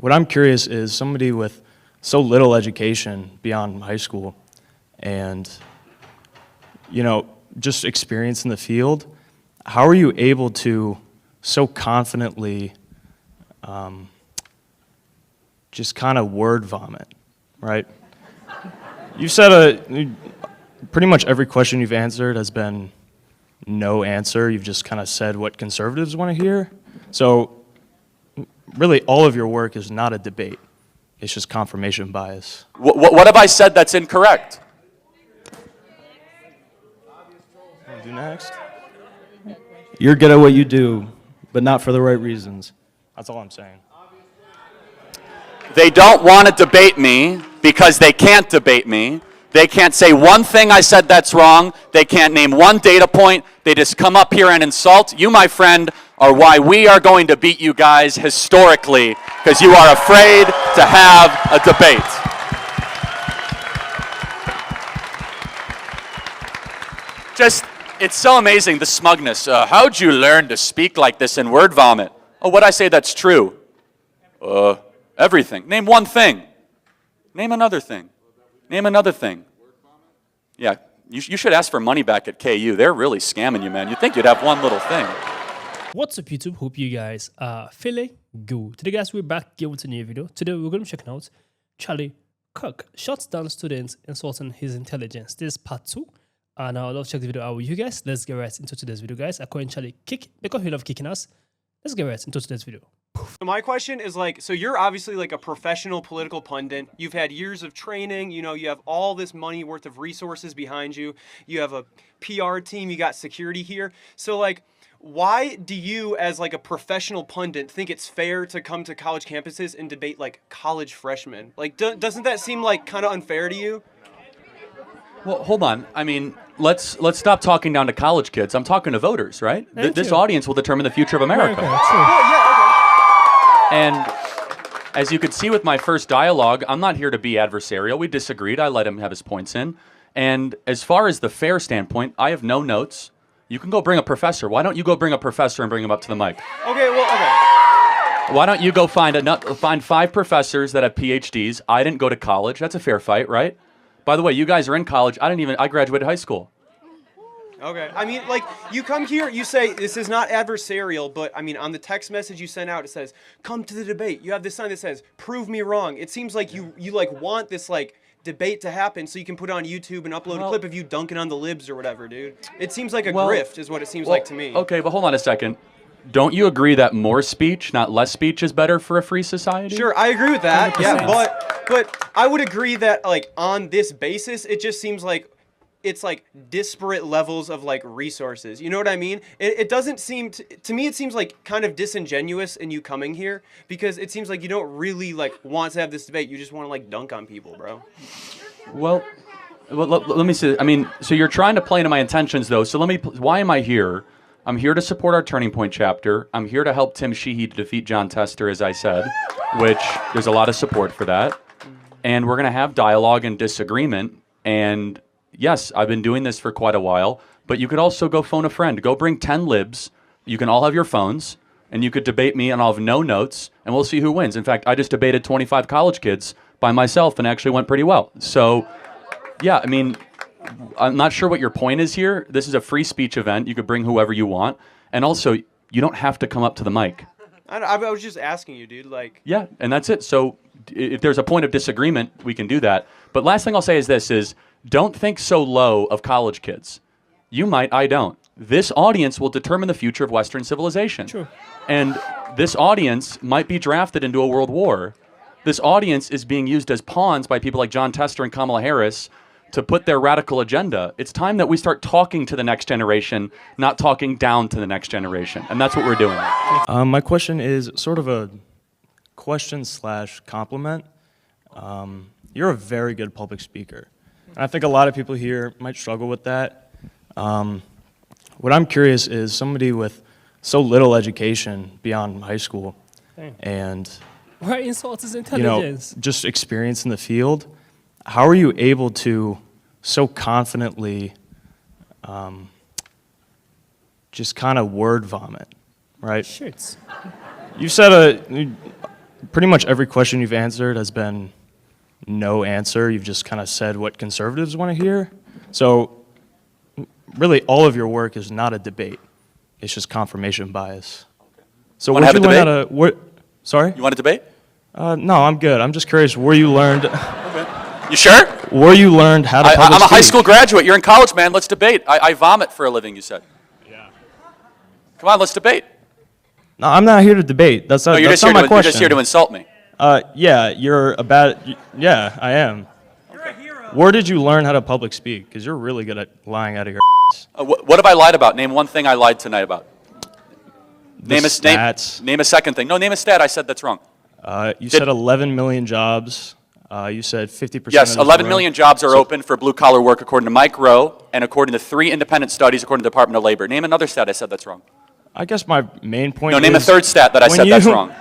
what I'm curious is somebody with so little education beyond high school and, just experience in the field, how are you able to so confidently just kind of word vomit, right? You've said pretty much every question you've answered has been no answer. You've just kind of said what conservatives want to hear. So really all of your work is not a debate. It's just confirmation bias. What have I said that's incorrect? What do next? You're good at what you do, but not for the right reasons. That's all I'm saying. They don't want to debate me because they can't debate me. They can't say one thing I said that's wrong. They can't name one data point. They just come up here and insult. You, my friend, are why we are going to beat you guys historically, because you are afraid to have a debate. It's so amazing, the smugness. How'd you learn to speak like this in word vomit? Oh, what'd I say that's true? Everything. Name one thing. Name another thing. Name another thing. Yeah, you should ask for money back at KU. They're really scamming you, man. You'd think you'd have one little thing. What's up, YouTube? Hope you guys are feeling good. Today, guys, we're back here with a new video. Today, we're going to be checking out Charlie Kirk shuts down students insulting his intelligence. This is part 2. Now, I'd love to check the video out with you guys. Let's get right into today's video, guys. According to Charlie kick, because he love kicking us. Let's get right into today's video. So my question is so you're obviously like a professional political pundit. You've had years of training, you have all this money worth of resources behind you. You have a PR team, you got security here. So why do you as a professional pundit think it's fair to come to college campuses and debate college freshmen? Doesn't that seem kind of unfair to you? Well, hold on. I mean, let's stop talking down to college kids. I'm talking to voters, right? This audience will determine the future of America. And as you could see with my first dialogue, I'm not here to be adversarial. We disagreed. I let him have his points in. And as far as the fair standpoint, I have no notes. You can go bring a professor. Why don't you go bring a professor and bring him up to the mic? Okay, okay. Why don't you go find 5 professors that have PhDs? I didn't go to college. That's a fair fight, right? By the way, you guys are in college. I graduated high school. Okay. I mean, you come here, you say, this is not adversarial, but, I mean, on the text message you sent out, it says, come to the debate. You have this sign that says, prove me wrong. It seems like you want this, debate to happen so you can put it on YouTube and upload a clip of you dunking on the libs or whatever, dude. It seems like a grift is what it seems like to me. Okay, but hold on a second. Don't you agree that more speech, not less speech, is better for a free society? Sure, I agree with that, 100%. Yeah, but I would agree that, on this basis, it just seems like it's disparate levels of resources. You know what I mean? It doesn't seem to me. It seems kind of disingenuous in you coming here because it seems like you don't really want to have this debate. You just want to dunk on people, bro. Well, let me see. I mean, so you're trying to play into my intentions though. So why am I here? I'm here to support our Turning Point chapter. I'm here to help Tim Sheehy to defeat John Tester, as I said, which there's a lot of support for that. And we're going to have dialogue and disagreement. And yes, I've been doing this for quite a while, but you could also go phone a friend. Go bring 10 libs. You can all have your phones, and you could debate me, and I'll have no notes, and we'll see who wins. In fact, I just debated 25 college kids by myself, and actually went pretty well. So, yeah, I mean, I'm not sure what your point is here. This is a free speech event. You could bring whoever you want. And also, you don't have to come up to the mic. I was just asking you, dude. Yeah, and that's it. So if there's a point of disagreement, we can do that. But last thing I'll say is this, don't think so low of college kids. You might, I don't. This audience will determine the future of Western civilization. True. And this audience might be drafted into a world war. This audience is being used as pawns by people like John Tester and Kamala Harris to put their radical agenda. It's time that we start talking to the next generation, not talking down to the next generation. And that's what we're doing. My question is sort of a question/compliment. You're a very good public speaker. And I think a lot of people here might struggle with that. What I'm curious is somebody with so little education beyond high school and Why insult his intelligence? just experience in the field, how are you able to so confidently just kind of word vomit, right? Shirts. You've said pretty much every question you've answered has been no answer. You've just kind of said what conservatives want to hear. So really, all of your work is not a debate. It's just confirmation bias. So Wanna have a learn how debate? to, what, sorry? You want to debate? No, I'm good. I'm just curious where you learned, You sure? where you learned how to public I'm a high speak. school graduate. You're in college, man. Let's debate. I vomit for a living, you said. Yeah. Come on, let's debate. No, I'm not here to debate. That's not, No, you're that's just, not here my to, you're question. just here to insult me. Yeah, you're a bad, yeah, I am. Where did you learn how to public speak? Because you're really good at lying out of your ass. What have I lied about? Name one thing I lied tonight about. Name stats. Name a second thing. No, name a stat. I said that's wrong. You said 11 million jobs. You said 50%. Yes, of 11 those million jobs are open for blue-collar work according to Mike Rowe and according to 3 independent studies according to the Department of Labor. Name another stat I said that's wrong. I guess my main point No, name a is third stat that I when said that's you- wrong.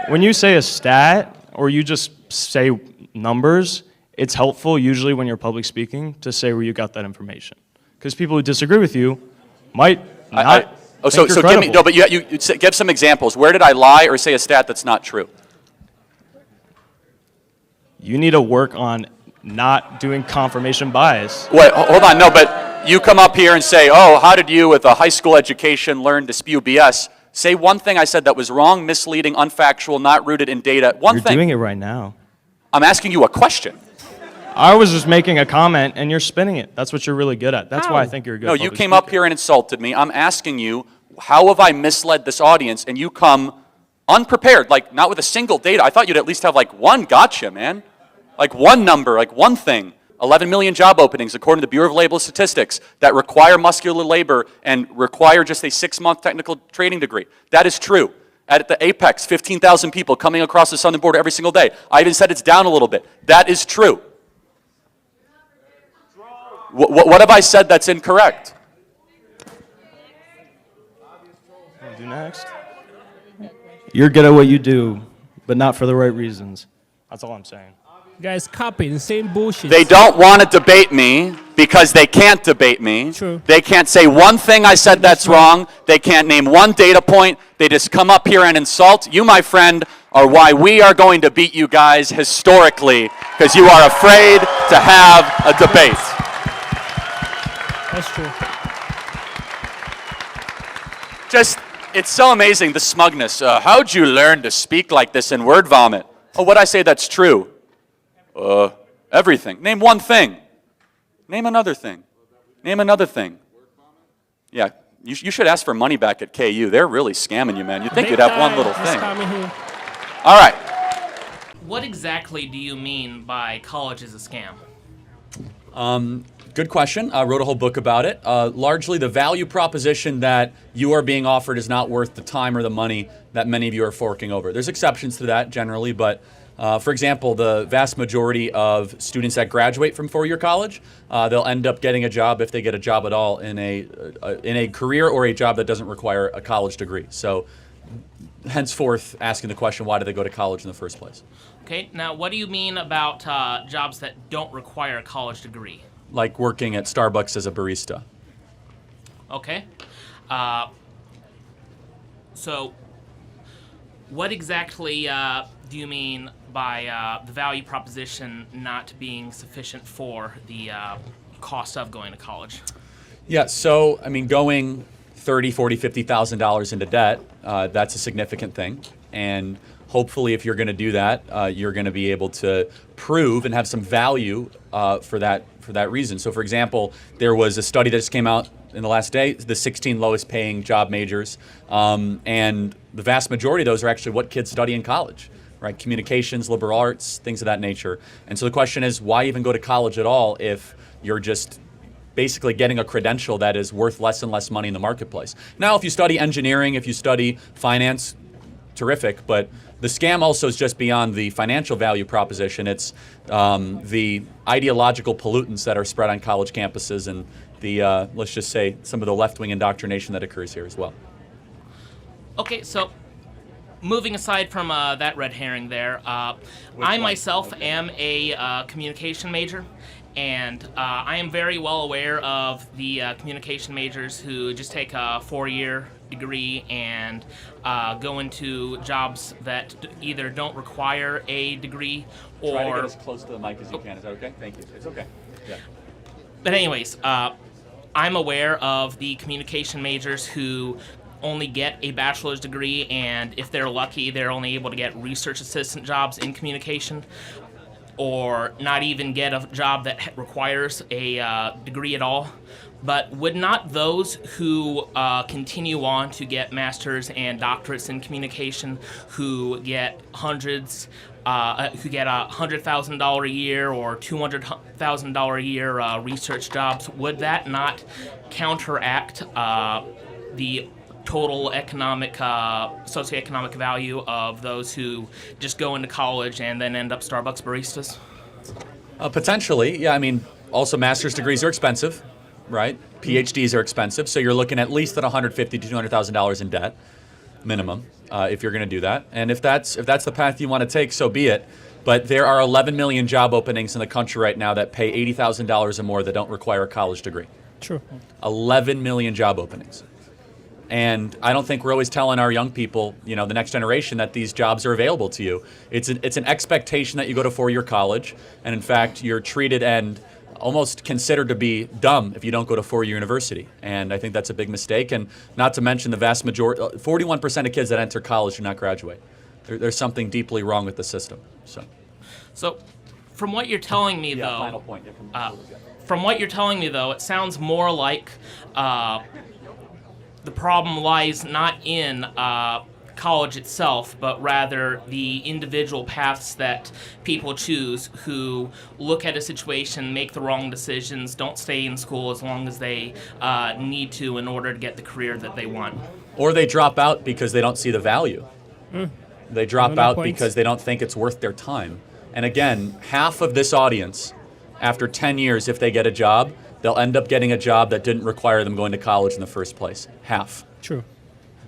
When you say a stat or you just say numbers, it's helpful usually when you're public speaking to say where you got that information. Because people who disagree with you might not So think you're give me, credible. no, but you give some examples. Where did I lie or say a stat that's not true? You need to work on not doing confirmation bias. Wait, hold on. No, but you come up here and say, oh, how did you with a high school education learn to spew BS? Say one thing I said that was wrong, misleading, unfactual, not rooted in data. One You're thing. doing it right now. I'm asking you a question. I was just making a comment and you're spinning it. That's what you're really good at. That's why I think you're a good No, you public came up speaker. here and insulted me. I'm asking you, how have I misled this audience? And you come unprepared, like not with a single data. I thought you'd at least have like one gotcha, man. Like one number, like one thing. 11 million job openings according to the Bureau of Labor Statistics that require muscular labor and require just a 6-month technical training degree. That is true. At the apex, 15,000 people coming across the southern border every single day. I even said it's down a little bit. That is true. What have I said that's incorrect? Wanna do next? You're good at what you do, but not for the right reasons. That's all I'm saying. Guys, copying the same bullshit. They don't want to debate me because they can't debate me. True. They can't say one thing I said that's wrong. They can't name one data point. They just come up here and insult. You, my friend, are why we are going to beat you guys historically because you are afraid to have a debate. That's true. Just, it's so amazing, the smugness. How'd you learn to speak like this in word vomit? Oh, what'd I say that's true? Everything. Name one thing. Name another thing. Name another thing. Yeah, you should ask for money back at KU. They're really scamming you, man. You'd think you'd have one little thing. All right. What exactly do you mean by college is a scam? Good question. I wrote a whole book about it. Largely the value proposition that you are being offered is not worth the time or the money that many of you are forking over. There's exceptions to that generally, but for example, the vast majority of students that graduate from four-year college, they'll end up getting a job if they get a job at all in a career or a job that doesn't require a college degree. So henceforth, asking the question, why do they go to college in the first place? Okay, now what do you mean about jobs that don't require a college degree? Like working at Starbucks as a barista. Okay. So what exactly do you mean by the value proposition not being sufficient for the cost of going to college? Yeah, so I mean, going $30,000, $40,000, $50,000 into debt, that's a significant thing. And hopefully, if you're going to do that, you're going to be able to prove and have some value for that reason. So, for example, there was a study that just came out in the last day, the 16 lowest paying job majors, and the vast majority of those are actually what kids study in college, right? Communications, liberal arts, things of that nature. And so the question is, why even go to college at all if you're just basically getting a credential that is worth less and less money in the marketplace? Now, if you study engineering, if you study finance, terrific, but the scam also is just beyond the financial value proposition. It's the ideological pollutants that are spread on college campuses and the, let's just say, some of the left-wing indoctrination that occurs here as well. Okay, so moving aside from that red herring there, I myself am a communication major, and I am very well aware of the communication majors who just take a 4-year degree and go into jobs that either don't require a degree or. Try to get as close to the mic as you can. Is that okay? Thank you. It's okay. Yeah. But anyways, I'm aware of the communication majors who only get a bachelor's degree, and if they're lucky, they're only able to get research assistant jobs in communication, or not even get a job that requires a degree at all. But would not those who continue on to get masters and doctorates in communication, who get hundreds, who get $100,000 a year or $200,000 a year research jobs, would that not counteract the total economic, socioeconomic value of those who just go into college and then end up Starbucks baristas? Potentially, yeah. I mean, also master's degrees are expensive, right? PhDs are expensive, so you're looking at least at $150,000 to $200,000 in debt, minimum, if you're going to do that. And if that's the path you want to take, so be it. But there are 11 million job openings in the country right now that pay $80,000 or more that don't require a college degree. True. 11 million job openings. And I don't think we're always telling our young people, the next generation, that these jobs are available to you. It's an expectation that you go to four-year college, and in fact, you're treated and almost considered to be dumb if you don't go to four-year university. And I think that's a big mistake. And not to mention the vast majority, 41% of kids that enter college do not graduate. There's something deeply wrong with the system. So from what you're telling me, though, final point. from what you're telling me, though, it sounds more like the problem lies not in college itself, but rather the individual paths that people choose who look at a situation, make the wrong decisions, don't stay in school as long as they need to in order to get the career that they want. Or they drop out because they don't see the value. They drop out point. because they don't think it's worth their time. And again, half of this audience, after 10 years, if they get a job, they'll end up getting a job that didn't require them going to college in the first place. Half. True.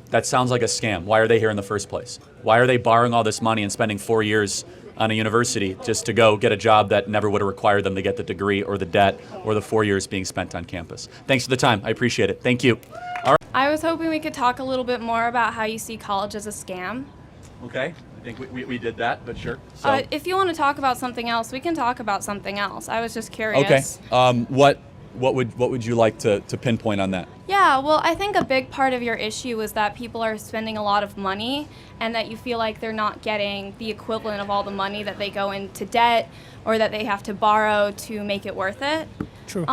That sounds like a scam. Why are they here in the first place? Why are they borrowing all this money and spending 4 years on a university just to go get a job that never would have required them to get the degree or the debt or the 4 years being spent on campus? Thanks for the time. I appreciate it. Thank you. All right. I was hoping we could talk a little bit more about how you see college as a scam. Okay. I think we did that, but sure. So. If you want to talk about something else, we can talk about something else. I was just curious. Okay. What would you like to pinpoint on that? Yeah, well, I think a big part of your issue is that people are spending a lot of money and that you feel like they're not getting the equivalent of all the money that they go into debt or that they have to borrow to make it worth it. True.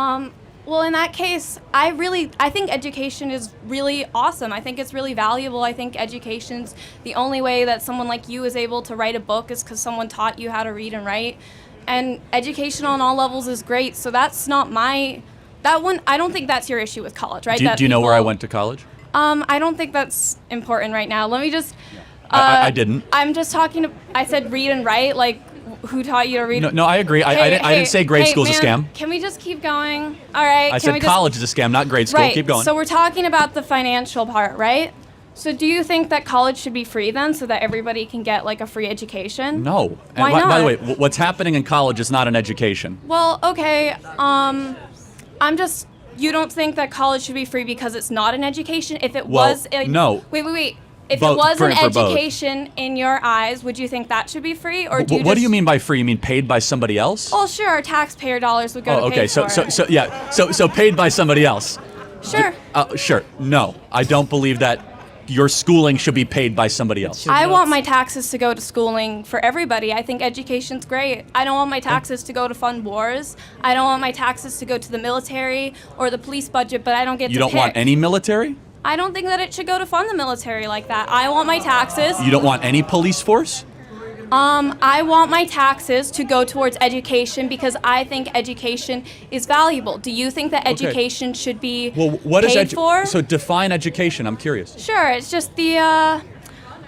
Well, in that case, I think education is really awesome. I think it's really valuable. I think education's the only way that someone like you is able to write a book is because someone taught you how to read and write. And education on all levels is great. So that's not that one, I don't think that's your issue with college, right? Do you know where I went to college? I don't think that's important right now. Let me just... I didn't. I'm just talking I said read and write, like, who taught you to read? No, I agree. I didn't say grade school's a scam. Can we just keep going? All right. I said college is a scam, not grade school. Right. Keep going. So we're talking about the financial part, right? So do you think that college should be free then so that everybody can get like a free education? No. Why and not? By the way, what's happening in college is not an education. Well, okay. You don't think that college should be free because it's not an education? If it was... no. Wait. If Both, it was an for both. education in your eyes, would you think that should be free? Or What do you mean by free? You mean paid by somebody else? Oh, sure. Taxpayer dollars would go to pay for it. So paid by somebody else. Sure. Sure. No, I don't believe that your schooling should be paid by somebody else. I want my taxes to go to schooling for everybody. I think education's great. I don't want my taxes to go to fund wars. I don't want my taxes to go to the military or the police budget, but I don't get to You don't pick. want any military? I don't think that it should go to fund the military like that. I want my taxes. You don't want any police force? I want my taxes to go towards education because I think education is valuable. Do you think that education should be Well, what paid is for? So define education. I'm curious. Sure, it's just the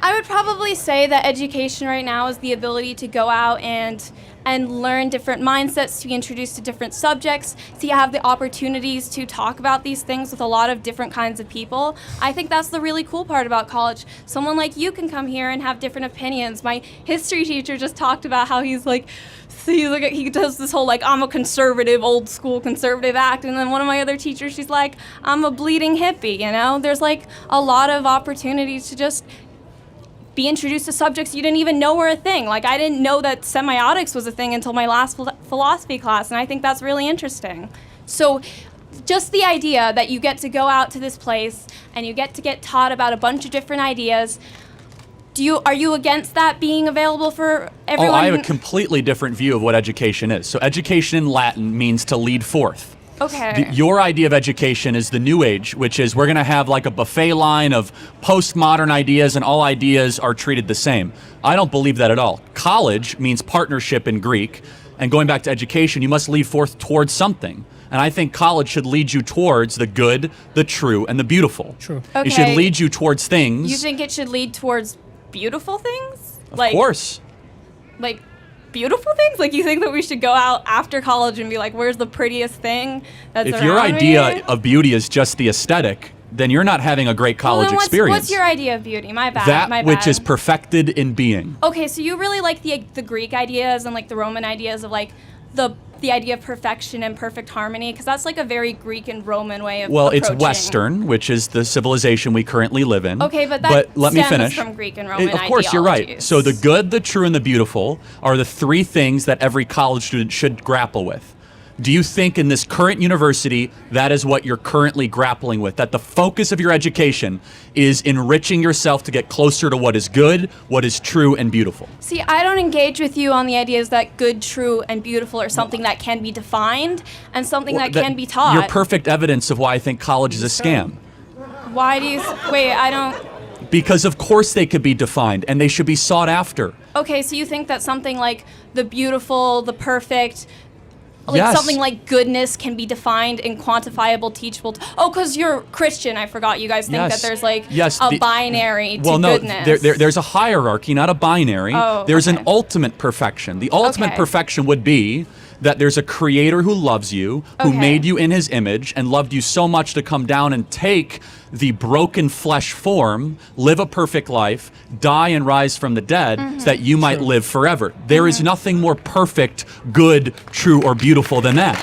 I would probably say that education right now is the ability to go out and learn different mindsets, to be introduced to different subjects, to have the opportunities to talk about these things with a lot of different kinds of people. I think that's the really cool part about college. Someone like you can come here and have different opinions. My history teacher just talked about how he does this whole like, I'm a conservative, old school conservative act, and then one of my other teachers, she's like, I'm a bleeding hippie, you know? There's like a lot of opportunities to just be introduced to subjects you didn't even know were a thing. Like, I didn't know that semiotics was a thing until my last philosophy class, and I think that's really interesting. So just the idea that you get to go out to this place and you get to get taught about a bunch of different ideas, are you against that being available for everyone? Oh, I have a completely different view of what education is. So education in Latin means to lead forth. Okay. Your idea of education is the New Age, which is we're going to have like a buffet line of postmodern ideas and all ideas are treated the same. I don't believe that at all. College means partnership in Greek, and going back to education, you must lead forth towards something. And I think college should lead you towards the good, the true, and the beautiful. True. It should lead you towards things. You think it should lead towards beautiful things? Of course. Like beautiful things? Like, you think that we should go out after college and be like, where's the prettiest thing that's If around your me? idea of beauty is just the aesthetic, then you're not having a great college then experience. What's your idea of beauty? My bad. That my bad. which is perfected in being. Okay, so you really like the Greek ideas and like the Roman ideas of like the idea of perfection and perfect harmony, because that's like a very Greek and Roman way of Well, approaching. it's Western, which is the civilization we currently live in. Okay, but that let me stems finish. from Greek and Roman Of course, you're right. ideologies. So the good, the true, and the beautiful are the three things that every college student should grapple with. Do you think in this current university that is what you're currently grappling with? That the focus of your education is enriching yourself to get closer to what is good, what is true, and beautiful? See, I don't engage with you on the ideas that good, true, and beautiful are something that can be defined and something that can be taught. You're perfect evidence of why I think college is a scam. Why do you... Wait, I don't... Because of course they could be defined, and they should be sought after. Okay, so you think that something like the beautiful, the perfect... Like Yes. something like goodness can be defined in quantifiable, teachable... Oh, because you're Christian, I forgot. You guys think Yes. that there's like Yes, a the- binary to Well, no, goodness. there's a hierarchy, not a binary. Oh, there's okay. an ultimate perfection. The ultimate Okay. perfection would be that there's a creator who loves you, who Okay. made you in his image and loved you so much to come down and take the broken flesh form, live a perfect life, die and rise from the dead so that you might live forever. There is nothing more perfect, good, true, or beautiful than that.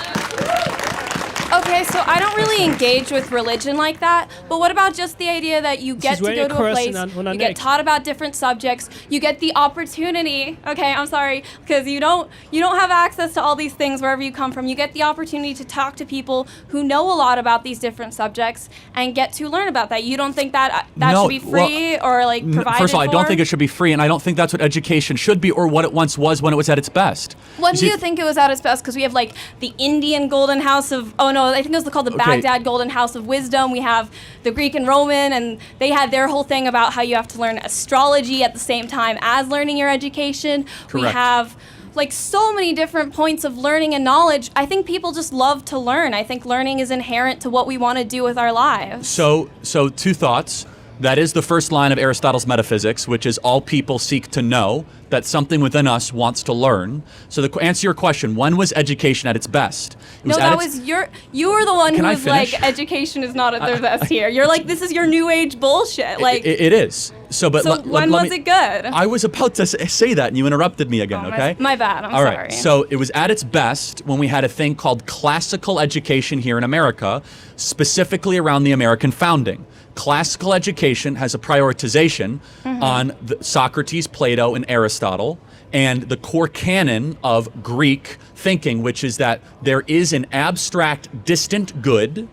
Okay, so I don't really engage with religion like that, but what about just the idea that you get She's to wearing go a to a cross place, on her you get neck. taught about different subjects, you get the opportunity, okay, I'm sorry, because you don't have access to all these things wherever you come from. You get the opportunity to talk to people who know a lot about these different subjects and get to learn about that. You don't think that No, should be free or like provided First of all, I don't for? think it should be free, and I don't think that's what education should be or what it once was when it was at its best. When do see- you think it was at its best? Because we have like the Indian Golden House of, oh no, I think it was called the Okay. Baghdad Golden House of Wisdom. We have the Greek and Roman, and they had their whole thing about how you have to learn astrology at the same time as learning your education. We Correct. have like so many different points of learning and knowledge. I think people just love to learn. I think learning is inherent to what we want to do with our lives. So two thoughts. That is the first line of Aristotle's Metaphysics, which is all people seek to know, that something within us wants to learn. So to answer your question, when was education at its best? It No, at that its- was you were the one Can who I was like, finish? education is not at their best here. You're like, this is your new age bullshit. Like, it is. So, but so let when was me- it good? I was about to say that, and you interrupted me again. Oh, okay, my bad. I'm All right. sorry. So it was at its best when we had a thing called classical education here in America, specifically around the American founding. Classical education has a prioritization on Socrates, Plato, and Aristotle, and the core canon of Greek thinking, which is that there is an abstract, distant good,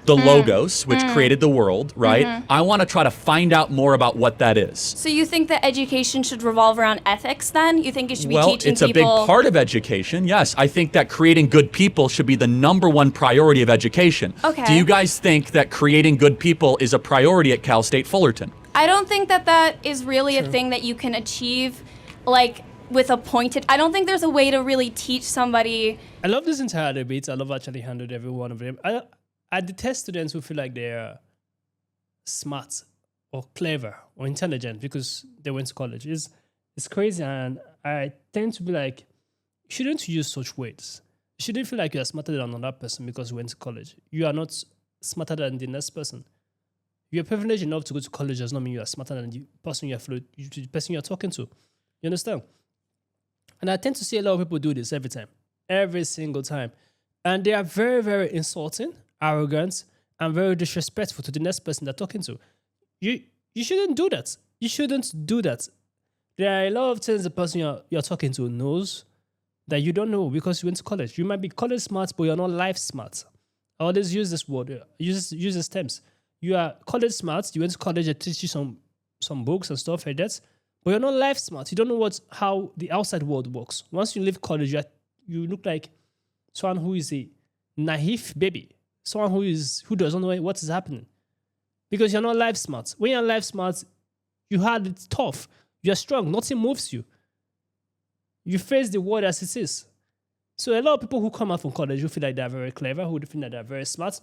the logos, which created the world, right? I want to try to find out more about what that is. So you think that education should revolve around ethics then? You think it should be Well, teaching it's a people... big part of education, yes. I think that creating good people should be the number one priority of education. Okay. Do you guys think that creating good people is a priority at Cal State Fullerton? I don't think that that is really a thing that you can achieve, like, with a pointed... I don't think there's a way to really teach somebody... I love this entire debate. I love actually handled every one of them. I detest students who feel like they're smart or clever or intelligent because they went to college. It's crazy, and I tend to be like, you shouldn't use such words. You shouldn't feel like you are smarter than another person because you went to college. You are not smarter than the next person. You're privileged enough to go to college does not mean you are smarter than the person the person you're talking to. You understand? And I tend to see a lot of people do this every time, every single time. And they are very, very insulting, arrogant, and very disrespectful to the next person they're talking to. You shouldn't do that. You shouldn't do that. There are a lot of things the person you're talking to knows that you don't know because you went to college. You might be college smart, but you're not life smart. I always use this word, use these terms. You are college smart, you went to college, they teach you some books and stuff like that, but you're not life smart. You don't know how the outside world works. Once you leave college, you look like someone who is a naive baby, someone who doesn't know what is happening. Because you're not life smart. When you're life smart, you had it tough. You're strong. Nothing moves you. You face the world as it is. So a lot of people who come out from college who feel like they're very clever, who feel like they're very smart,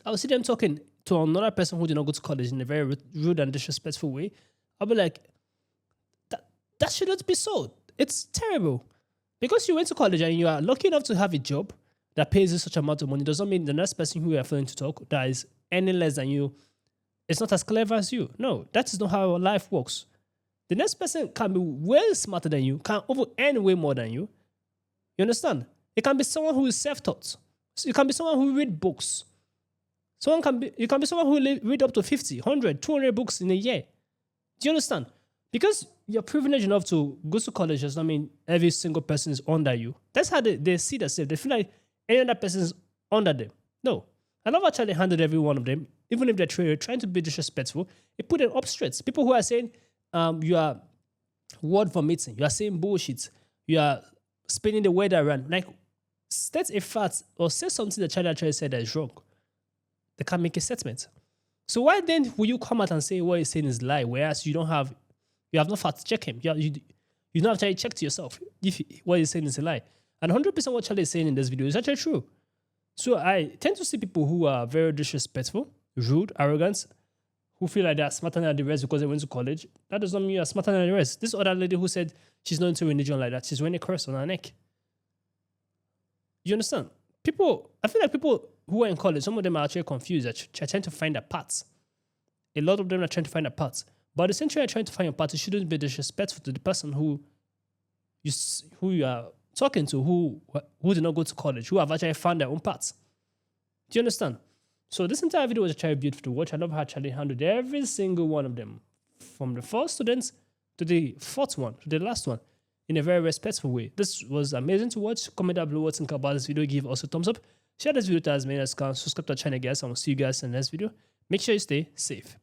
I'll see them talking to another person who did not go to college in a very rude and disrespectful way. I'll be like, that shouldn't be so. It's terrible. Because you went to college and you are lucky enough to have a job that pays you such amount of money does not mean the next person who you are feeling to talk that is any less than you is not as clever as you. No, that is not how life works. The next person can be way smarter than you, can earn way more than you. You understand? It can be someone who is self-taught. So it can be someone who read books. You can be someone who read up to 50, 100, 200 books in a year. Do you understand? Because you're privileged enough to go to college does not mean every single person is under you. That's how they see themselves. They feel like any other person is under them. No. I love how Charlie handled every one of them, even if they're trying to be disrespectful. He put them up straight. People who are saying you are word vomiting, you are saying bullshit, you are spinning the word around. Like, state a fact or say something that Charlie actually said that is wrong. They can't make a statement. So why then will you come out and say what he's saying is lie, whereas you have not fact check him? You don't actually check to yourself if what he's saying is a lie. And 100% what Charlie is saying in this video is actually true. So I tend to see people who are very disrespectful, rude, arrogant, who feel like they're smarter than the rest because they went to college. That does not mean you're smarter than the rest. This other lady who said she's not into religion like that, she's wearing a cross on her neck. You understand? I feel like people who are in college, some of them are actually confused. They're trying to find their paths. A lot of them are trying to find their paths. But at the same time you're trying to find your path, you shouldn't be disrespectful to the person who you are talking to, who did not go to college, who have actually found their own paths. Do you understand? So this entire video was actually beautiful to watch. I love how Charlie handled every single one of them, from the first students to the fourth one, to the last one, in a very respectful way. This was amazing to watch. Comment down below what you think about this video. Give us a thumbs up. Share this video to as many as can. Subscribe to our channel, guys. I will see you guys in the next video. Make sure you stay safe.